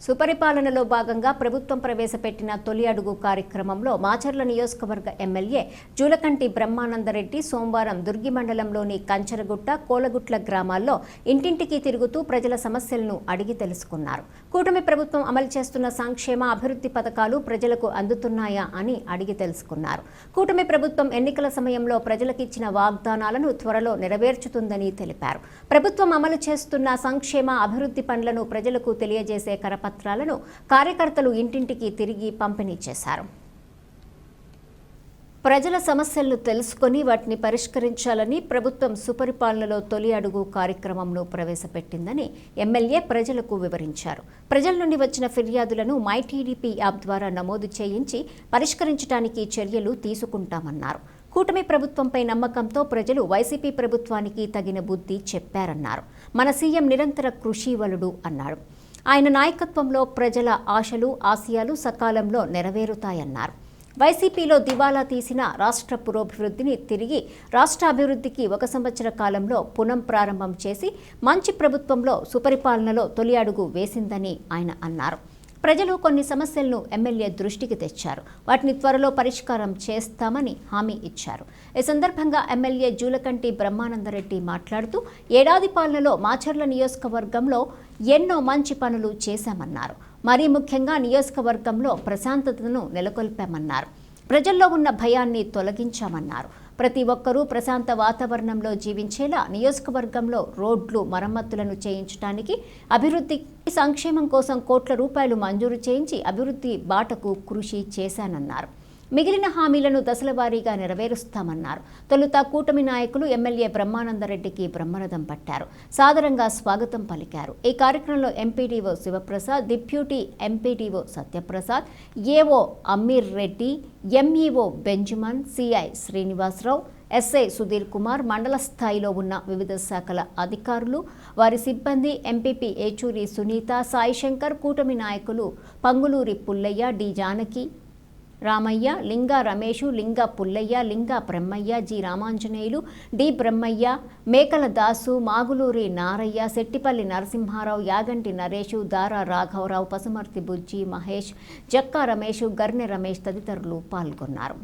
సుపరిపాలనలో భాగంగా ప్రభుత్వం ప్రవేశపెట్టిన తొలి అడుగు కార్యక్రమంలో మాచర్ల నియోజకవర్గ ఎమ్మెల్యే జూలకంటి బ్రహ్మానందరెడ్డి సోమవారం దుర్గి మండలంలోని కంచరగుట్ట, కోలగుట్ల గ్రామాల్లో ఇంటింటికి తిరుగుతూ ప్రజల సమస్యలను అడిగి తెలుసుకున్నారు. కూటమి ప్రభుత్వం అమలు చేస్తున్న సంక్షేమ అభివృద్ధి పథకాలు ప్రజలకు అందుతున్నాయా అని అడిగి తెలుసుకున్నారు. కూటమి ప్రభుత్వం ఎన్నికల సమయంలో ప్రజలకు ఇచ్చిన వాగ్దానాలను త్వరలో నెరవేర్చుతుందని తెలిపారు. ప్రభుత్వం అమలు చేస్తున్న సంక్షేమ అభివృద్ధి పనులను ప్రజలకు తెలియజేసే కరపత్రాలను కార్యకర్తలు ఇంటింటికి తిరిగి పంపిణీ చేశారు. ప్రజల సమస్యలను తెలుసుకొని వాటిని పరిష్కరించాలని ప్రభుత్వం సుపరిపాలనలో తొలి అడుగు కార్యక్రమంను ప్రవేశపెట్టిందని ఎమ్మెల్యే ప్రజలకు వివరించారు. ప్రజల నుండి వచ్చిన ఫిర్యాదులను మైటీడీపీ యాప్ ద్వారా నమోదు చేయించి పరిష్కరించడానికి చర్యలు తీసుకుంటామన్నారు. కూటమి ప్రభుత్వంపై నమ్మకంతో ప్రజలు వైసీపీ ప్రభుత్వానికి తగిన బుద్ధి చెప్పారన్నారు. మన సీఎం నిరంతర కృషివలుడు అన్నారు. ఆయన నాయకత్వంలో ప్రజల ఆశలు, ఆశయాలు సకాలంలో నెరవేరుతాయన్నారు. వైసీపీలో దివాలా తీసిన రాష్ట్ర పురోభివృద్ధిని తిరిగి రాష్ట్ర అభివృద్ధికి 1 సంవత్సర కాలంలో పునఃప్రారంభం చేసి మంచి ప్రభుత్వంలో సుపరిపాలనలో తొలి అడుగు వేసిందని ఆయన అన్నారు. ప్రజలు కొన్ని సమస్యలను ఎమ్మెల్యే దృష్టికి తెచ్చారు. వాటిని త్వరలో పరిష్కారం చేస్తామని హామీ ఇచ్చారు. ఈ సందర్భంగా ఎమ్మెల్యే జూలకంటి బ్రహ్మానందరెడ్డి మాట్లాడుతూ ఏడాది పాలనలో మాచర్ల నియోజకవర్గంలో ఎన్నో మంచి పనులు చేశామన్నారు. మరీ ముఖ్యంగా నియోజకవర్గంలో ప్రశాంతతను నెలకొల్పామన్నారు. ప్రజల్లో ఉన్న భయాన్ని తొలగించామన్నారు. ప్రతి ఒక్కరూ ప్రశాంత వాతావరణంలో జీవించేలా నియోజకవర్గంలో రోడ్లు మరమ్మతులను చేయించడానికి, అభివృద్ధి సంక్షేమం కోసం కోట్ల రూపాయలు మంజూరు చేయించి అభివృద్ధి బాటకు కృషి చేశానన్నారు. మిగిలిన హామీలను దశలవారీగా నెరవేరుస్తామన్నారు. తొలుత కూటమి నాయకులు ఎమ్మెల్యే బ్రహ్మానందరెడ్డికి బ్రహ్మరథం పట్టారు. సాదరంగా స్వాగతం పలికారు. ఈ కార్యక్రమంలో MPDO Sivaprasad, deputy MPDO Satyaprasad, AO Amir Reddy, MEO Benjamin, CI Srinivasarao, SI Sudhir Kumar, మండల స్థాయిలో ఉన్న వివిధ శాఖల అధికారులు, వారి సిబ్బంది, ఎంపీపీ ఏచూరి సునీత, సాయిశంకర్, కూటమి నాయకులు పంగులూరి పుల్లయ్య, డి జానకి, రామయ్య, లింగా రమేషు, లింగా పుల్లయ్య, లింగా బ్రహ్మయ్య, జి రామాంజనేయులు, డి బ్రహ్మయ్య, మేకల దాసు, మాగులూరి నారయ్య, శెట్టిపల్లి నరసింహారావు, యాగంటి నరేషు, దారా రాఘవరావు, పసుమర్తి బుజ్జి, మహేష్, జక్కా రమేష్, గర్నె రమేష్ తదితరులు పాల్గొన్నారు.